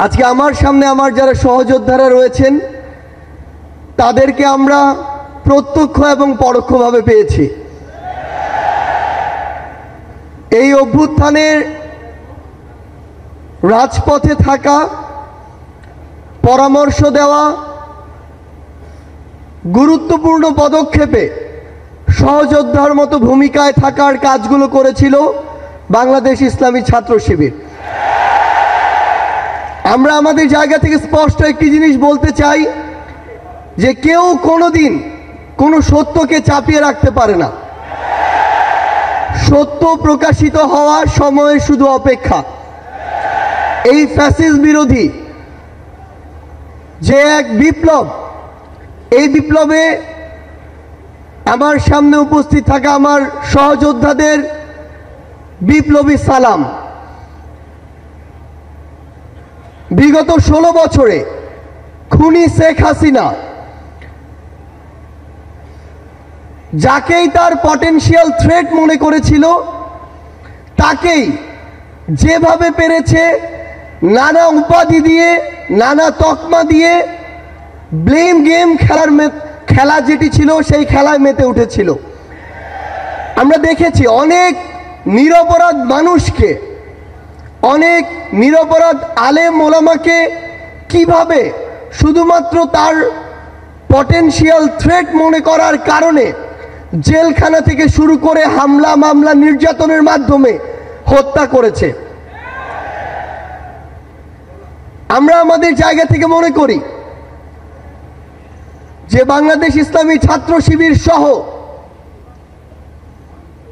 আজকে আমার সামনে আমার যারা সহযোদ্ধারা রয়েছেন তাদেরকে আমরা প্রত্যক্ষ এবং পরোক্ষভাবে পেয়েছি। এই অভ্যুত্থানের রাজপথে থাকা, পরামর্শ দেওয়া, গুরুত্বপূর্ণ পদক্ষেপে সহযোদ্ধার মতো ভূমিকায় থাকার কাজগুলো করেছিল বাংলাদেশ ইসলামী ছাত্র শিবির। আমরা আমাদের জায়গা থেকে স্পষ্ট একটি জিনিস বলতে চাই যে কেউ কোনোদিন কোনো সত্যকে চাপিয়ে রাখতে পারে না। সত্য প্রকাশিত হওয়ার সময়ের শুধু অপেক্ষা। এই ফ্যাসিস্ট বিরোধী যে এক বিপ্লব, এই বিপ্লবে আমার সামনে উপস্থিত থাকা আমার সহযোদ্ধাদের বিপ্লবী সালাম। বিগত 16 বছরে খুনি শেখ হাসিনা যাকেই তার পটেনশিয়াল থ্রেট মনে করেছিল তাকেই যেভাবে পেরেছে নানা উপাধি দিয়ে, নানা তকমা দিয়ে ব্লেম গেম খেলা যেটি ছিল সেই খেলায় মেতে উঠেছিল। আমরা দেখেছি অনেক নিরপরাধ মানুষকে, অনেক নিরপরাধ আলেম ওলামাকে কিভাবে শুধুমাত্র তার পটেনশিয়াল থ্রেট মনে করার কারণে জেলখানা থেকে শুরু করে হামলা মামলা নির্যাতনের মাধ্যমে হত্যা করেছে। আমরা আমাদের জায়গা থেকে মনে করি যে বাংলাদেশ ইসলামী ছাত্র শিবির সহ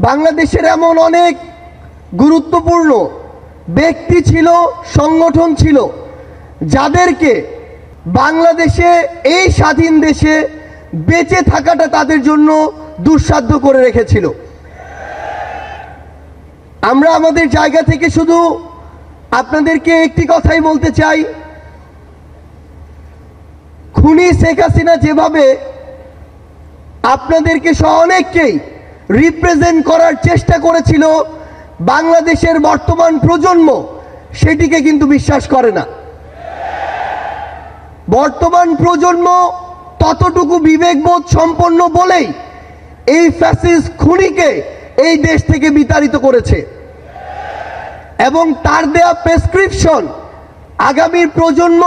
বাংলাদেশের এমন অনেক গুরুত্বপূর্ণ ব্যক্তি ছিল, সংগঠন ছিল, যাদেরকে বাংলাদেশে এই স্বাধীন দেশে বেঁচে থাকাটা তাদের জন্য দুঃসাধ্য করে রেখেছিল। আমরা আমাদের জায়গা থেকে শুধু আপনাদেরকে একটি কথাই বলতে চাই, খুনি শেখ হাসিনা যেভাবে আপনাদেরকে সহ অনেককেই রিপ্রেজেন্ট করার চেষ্টা করেছিল, বাংলাদেশের বর্তমান প্রজন্ম সেটিকে কিন্তু বিশ্বাস করে না। বর্তমান প্রজন্ম ততটুকু বিবেকবোধ সম্পন্ন বলেই এই ফ্যাসিস্ট খুনিকে এই দেশ থেকে বিতাড়িত করেছে এবং তার দেয়া প্রেসক্রিপশন আগামীর প্রজন্ম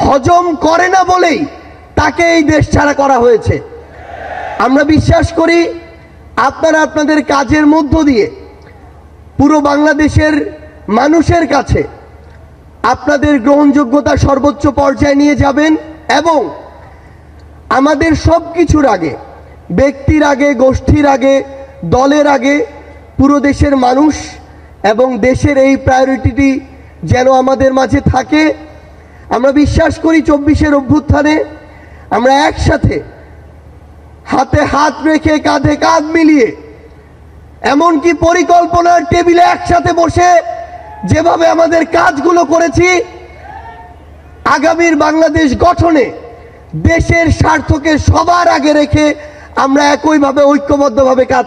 হজম করে না বলেই তাকে এই দেশ ছাড়া করা হয়েছে। আমরা বিশ্বাস করি আপনারা আপনাদের কাজের মধ্য দিয়ে পুরো বাংলাদেশের মানুষের কাছে আপনাদের গ্রহণযোগ্যতা সর্বোচ্চ পর্যায়ে নিয়ে যাবেন এবং আমাদের সব কিছুর আগে, ব্যক্তির আগে, গোষ্ঠীর আগে, দলের আগে পুরো দেশের মানুষ এবং দেশের এই প্রায়োরিটিটি যেন আমাদের মাঝে থাকে। আমরা বিশ্বাস করি 24-এর অভ্যুত্থানে আমরা একসাথে হাতে হাত রেখে কাঁধে কাঁধ মিলিয়ে এমনকি পরিকল্পনার টেবিলে একসাথে বসে যেভাবে আমাদের কাজগুলো করেছি, আগামীর বাংলাদেশ গঠনে দেশের স্বার্থকে সবার আগে রেখে আমরা একইভাবে ঐক্যবদ্ধভাবে কাজ